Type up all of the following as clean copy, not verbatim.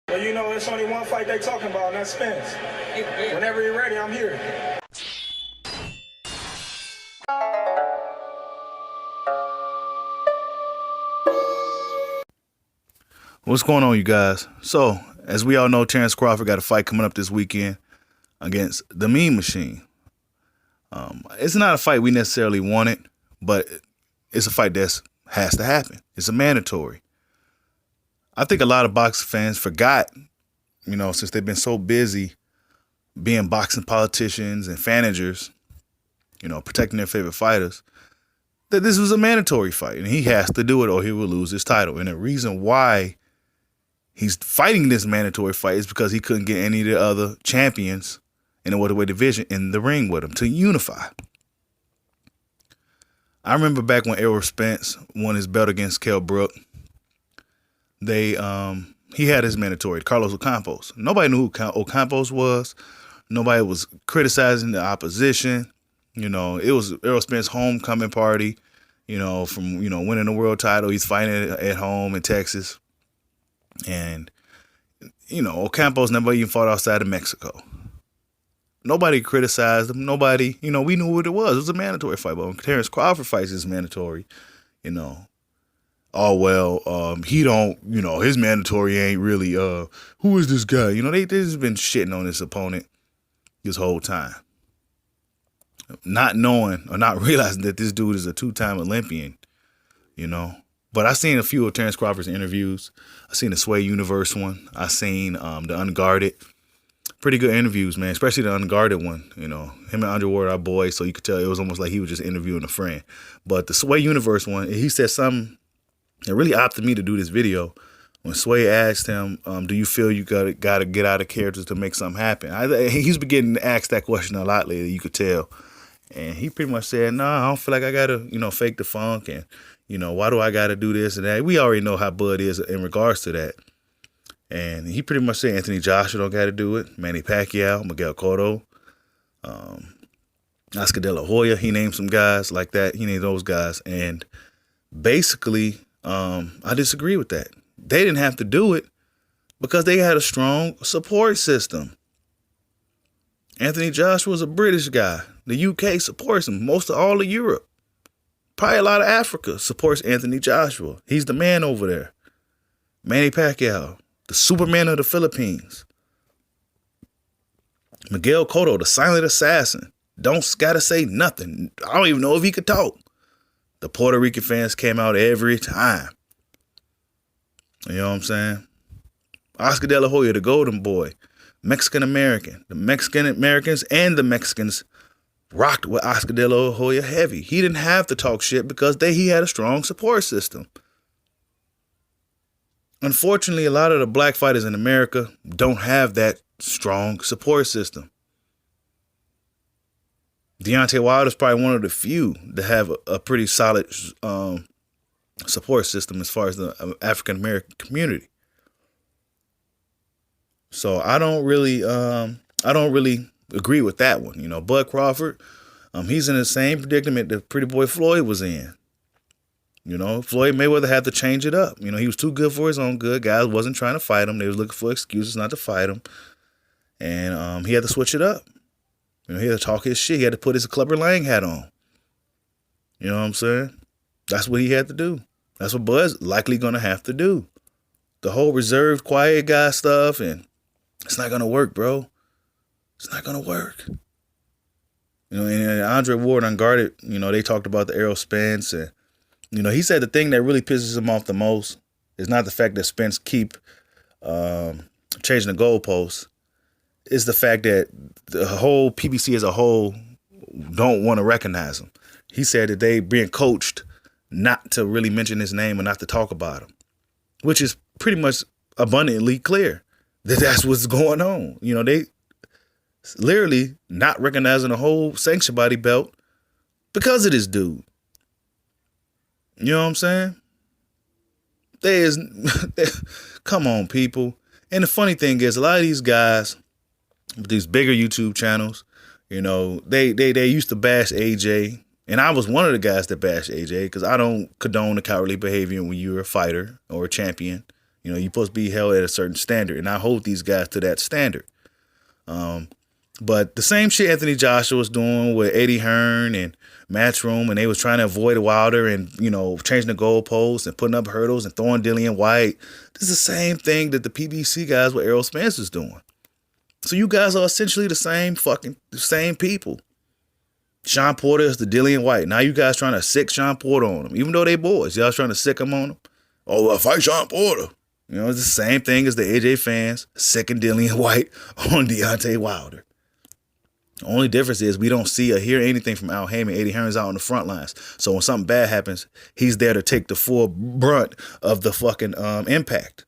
Well, you know, it's only one fight they talking about, and that's Spence. Whenever you're ready, I'm here. What's going on, you guys? So, as we all know, Terence Crawford got a fight coming up this weekend against the Mean Machine. It's not a fight we necessarily wanted, but it's a fight that has to happen. It's a mandatory. I think a lot of boxing fans forgot, since they've been so busy being boxing politicians and managers, protecting their favorite fighters, that this was a mandatory fight, and he has to do it or he will lose his title. And the reason why he's fighting this mandatory fight is because he couldn't get any of the other champions in the welterweight division in the ring with him to unify. I remember back when Errol Spence won his belt against Kell Brook, he had his mandatory, Carlos Ocampos. Nobody knew who Ocampos was. Nobody was criticizing the opposition. It was Errol Spence's homecoming party, from, winning the world title. He's fighting at home in Texas. And, Ocampos never even fought outside of Mexico. Nobody criticized him. Nobody, we knew what it was. It was a mandatory fight. But when Terence Crawford fights is mandatory, he don't, his mandatory ain't really, who is this guy? They just been shitting on this opponent this whole time. Not knowing or not realizing that this dude is a two-time Olympian, But I seen a few of Terence Crawford's interviews. I seen the Sway Universe one. I seen the Unguarded. Pretty good interviews, man, especially the Unguarded one. Him and Andre Ward are boys, so you could tell it was almost like he was just interviewing a friend. But the Sway Universe one, he said something that really opted me to do this video. When Sway asked him, do you feel you gotta get out of character to make something happen? He's been getting asked that question a lot lately, you could tell. And he pretty much said, no, I don't feel like I gotta, fake the funk and, why do I gotta do this and that? We already know how Bud is in regards to that. And he pretty much said Anthony Joshua don't gotta do it. Manny Pacquiao, Miguel Cotto, Oscar De La Hoya, he named some guys like that. He named those guys. And basically, I disagree with that. They didn't have to do it because they had a strong support system. Anthony Joshua is a British guy. The UK supports him. Most of all of Europe. Probably a lot of Africa supports Anthony Joshua. He's the man over there. Manny Pacquiao, the Superman of the Philippines. Miguel Cotto, the silent assassin. Don't gotta say nothing. I don't even know if he could talk. The Puerto Rican fans came out every time. You know what I'm saying? Oscar De La Hoya, the Golden Boy. Mexican-American. The Mexican-Americans and the Mexicans rocked with Oscar De La Hoya heavy. He didn't have to talk shit because he had a strong support system. Unfortunately, a lot of the black fighters in America don't have that strong support system. Deontay Wilder is probably one of the few that have a pretty solid support system as far as the African-American community. So I don't really agree with that one. Bud Crawford, he's in the same predicament that Pretty Boy Floyd was in. Floyd Mayweather had to change it up. He was too good for his own good. Guys wasn't trying to fight him. They was looking for excuses not to fight him. And he had to switch it up. He had to talk his shit. He had to put his Clubber Lang hat on. You know what I'm saying? That's what he had to do. That's what Bud's likely going to have to do. The whole reserved, quiet guy stuff, and it's not going to work, bro. It's not going to work. And Andre Ward, Unguarded, they talked about the Errol Spence. And, he said the thing that really pisses him off the most is not the fact that Spence keep changing the goalposts. It's the fact that the whole PBC as a whole don't want to recognize him. He said that they being coached not to really mention his name and not to talk about him, which is pretty much abundantly clear that that's what's going on. They literally not recognizing the whole sanction body belt because of this dude. You know what I'm saying? Come on, people. And the funny thing is, a lot of these guys with these bigger YouTube channels, they used to bash AJ. And I was one of the guys that bashed AJ because I don't condone the cowardly behavior when you're a fighter or a champion. You know, you're supposed to be held at a certain standard, and I hold these guys to that standard. But the same shit Anthony Joshua was doing with Eddie Hearn and Matchroom, and they was trying to avoid Wilder and, you know, changing the goalposts and putting up hurdles and throwing Dillian White. This is the same thing that the PBC guys with Errol Spence is doing. So you guys are essentially the same people. Sean Porter is the Dillian White. Now you guys trying to sick Sean Porter on him. Even though they boys, y'all trying to sick him on him. Oh, well, fight Sean Porter. You know, it's the same thing as the AJ fans sicking Dillian White on Deontay Wilder. The only difference is we don't see or hear anything from Al Haymon. Eddie Hearn's out on the front lines. So when something bad happens, he's there to take the full brunt of the fucking impact.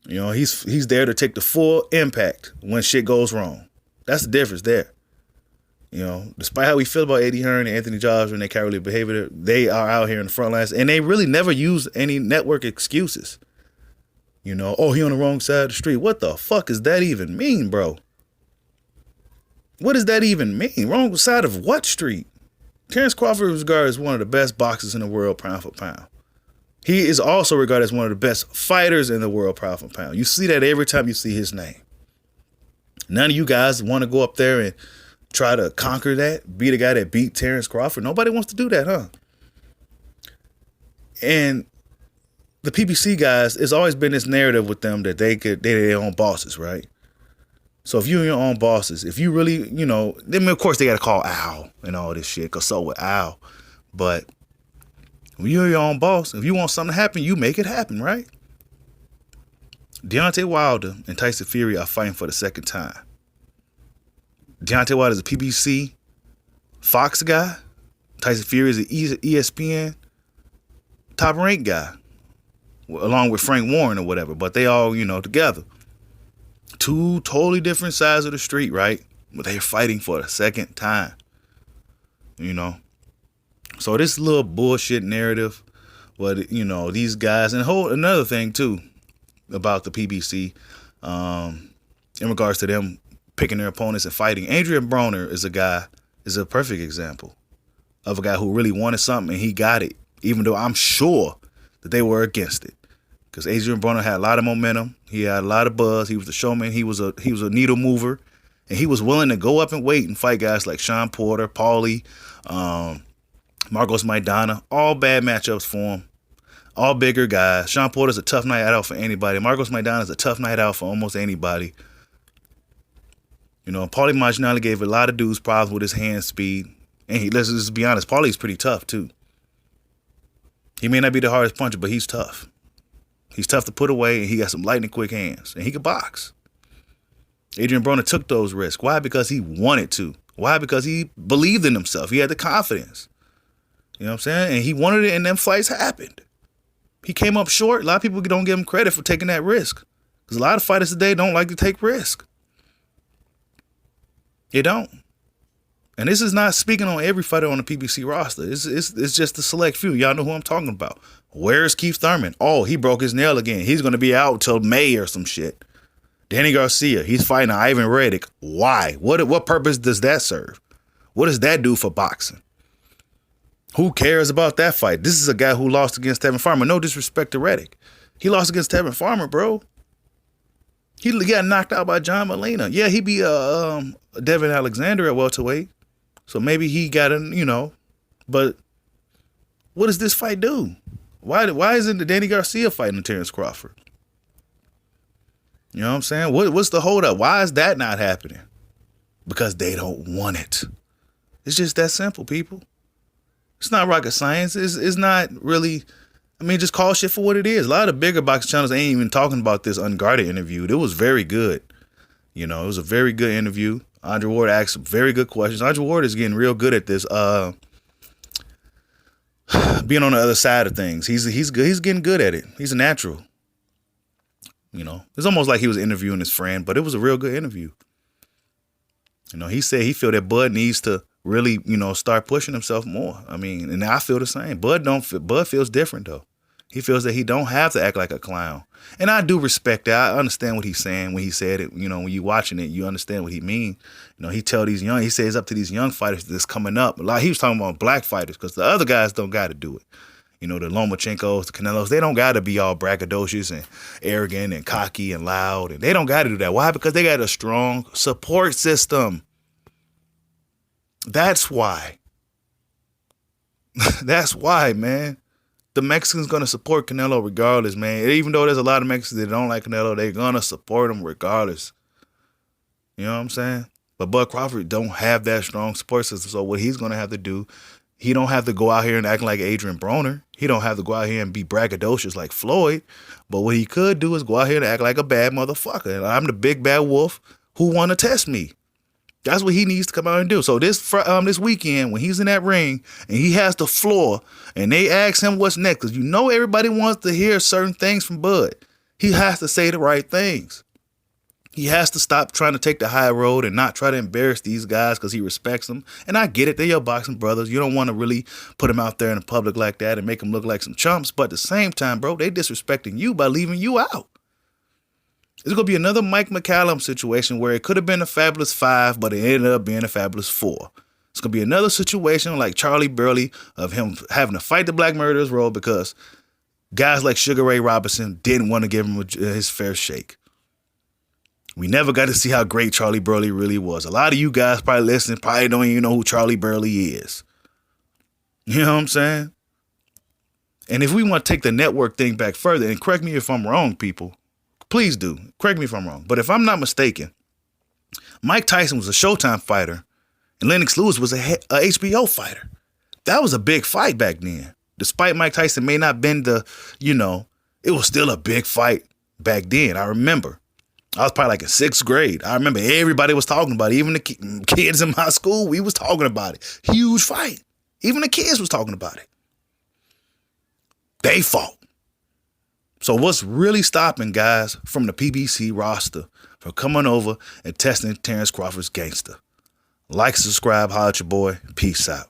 You know, he's there to take the full impact when shit goes wrong. That's the difference there. You know, despite how we feel about Eddie Hearn and Anthony Joshua and their cowardly behavior, they are out here in the front lines, and they really never use any network excuses. You know, oh, he on the wrong side of the street. What the fuck does that even mean, bro? What does that even mean? Wrong side of what street? Terence Crawford is regarded as one of the best boxers in the world, pound for pound. He is also regarded as one of the best fighters in the world, pound for pound. You see that every time you see his name. None of you guys want to go up there and try to conquer that, be the guy that beat Terence Crawford. Nobody wants to do that, huh? And the PBC guys, it's always been this narrative with them that they're their own bosses, right? So if you're your own bosses, if you really, you know, then of course they got to call Al and all this shit, because so with Al. But when you're your own boss, if you want something to happen, you make it happen, right? Deontay Wilder and Tyson Fury are fighting for the second time. Deontay Wilder is a PBC Fox guy. Tyson Fury is an ESPN top-ranked guy, along with Frank Warren or whatever. But they all, you know, together. Two totally different sides of the street, right? But they're fighting for the second time. You know? So this little bullshit narrative, but, you know, these guys, and another thing, too, about the PBC, in regards to them picking their opponents and fighting. Adrian Broner is a perfect example of a guy who really wanted something and he got it, even though I'm sure that they were against it. Because Adrian Broner had a lot of momentum. He had a lot of buzz. He was a showman. He was a needle mover. And he was willing to go up and wait and fight guys like Sean Porter, Paulie, Marcos Maidana. All bad matchups for him. All bigger guys. Sean Porter's a tough night out for anybody. Marcos Maidana's a tough night out for almost anybody. You know, Paulie Malignaggi gave a lot of dudes problems with his hand speed. And let's just be honest, Paulie's pretty tough too. He may not be the hardest puncher, but he's tough. He's tough to put away, and he got some lightning quick hands, and he can box. Adrian Broner took those risks. Why? Because he wanted to. Why? Because he believed in himself. He had the confidence. You know what I'm saying? And he wanted it, and them fights happened. He came up short. A lot of people don't give him credit for taking that risk. Because a lot of fighters today don't like to take risks. They don't. And this is not speaking on every fighter on the PBC roster. It's just a select few. Y'all know who I'm talking about. Where's Keith Thurman? Oh, he broke his nail again. He's going to be out till May or some shit. Danny Garcia, he's fighting Ivan Reddick. Why? What purpose does that serve? What does that do for boxing? Who cares about that fight? This is a guy who lost against Tevin Farmer. No disrespect to Reddick. He lost against Tevin Farmer, bro. He got knocked out by John Molina. Yeah, he beat Devin Alexander at welterweight. So maybe he got an, you know, but what does this fight do? Why isn't Danny Garcia fighting Terence Crawford? You know what I'm saying? What's the holdup? Why is that not happening? Because they don't want it. It's just that simple, people. It's not rocket science. It's not really, I mean, just call shit for what it is. A lot of the bigger boxing channels ain't even talking about this Unguarded interview. It was very good. You know, it was a very good interview. Andre Ward asked some very good questions. Andre Ward is getting real good at this. Being on the other side of things. He's good. He's getting good at it. He's a natural. You know, it's almost like he was interviewing his friend, but it was a real good interview. You know, he said he feel that Bud needs to really, you know, start pushing himself more. I mean, and I feel the same. Bud feels different though. He feels that he don't have to act like a clown. And I do respect that. I understand what he's saying when he said it. You know, when you're watching it, you understand what he mean. You know, he says up to these young fighters that's coming up. He was talking about black fighters because the other guys don't got to do it. You know, the Lomachenkos, the Canelos, they don't got to be all braggadocious and arrogant and cocky and loud. And they don't got to do that. Why? Because they got a strong support system. That's why. That's why, man. The Mexicans going to support Canelo regardless, man. Even though there's a lot of Mexicans that don't like Canelo, they're going to support him regardless. You know what I'm saying? But Bud Crawford don't have that strong support system. So what he's going to have to do, he don't have to go out here and act like Adrian Broner. He don't have to go out here and be braggadocious like Floyd. But what he could do is go out here and act like a bad motherfucker. And I'm the big bad wolf who want to test me. That's what he needs to come out and do. So this weekend, when he's in that ring and he has the floor and they ask him what's next, because you know everybody wants to hear certain things from Bud. He has to say the right things. He has to stop trying to take the high road and not try to embarrass these guys because he respects them. And I get it. They're your boxing brothers. You don't want to really put them out there in the public like that and make them look like some chumps. But at the same time, bro, they disrespecting you by leaving you out. It's going to be another Mike McCallum situation where it could have been a Fabulous 5, but it ended up being a Fabulous 4. It's going to be another situation like Charlie Burley of him having to fight the Black Murderers role because guys like Sugar Ray Robinson didn't want to give him his fair shake. We never got to see how great Charlie Burley really was. A lot of you guys probably listening probably don't even know who Charlie Burley is. You know what I'm saying? And if we want to take the network thing back further, and correct me if I'm wrong, people, please do. Correct me if I'm wrong. But if I'm not mistaken, Mike Tyson was a Showtime fighter and Lennox Lewis was a HBO fighter. That was a big fight back then. Despite Mike Tyson may not have been it was still a big fight back then. I remember. I was probably like in 6th grade. I remember everybody was talking about it. Even the kids in my school, we was talking about it. Huge fight. Even the kids was talking about it. They fought. So what's really stopping guys from the PBC roster from coming over and testing Terence Crawford's gangster? Like, subscribe, holla at your boy. Peace out.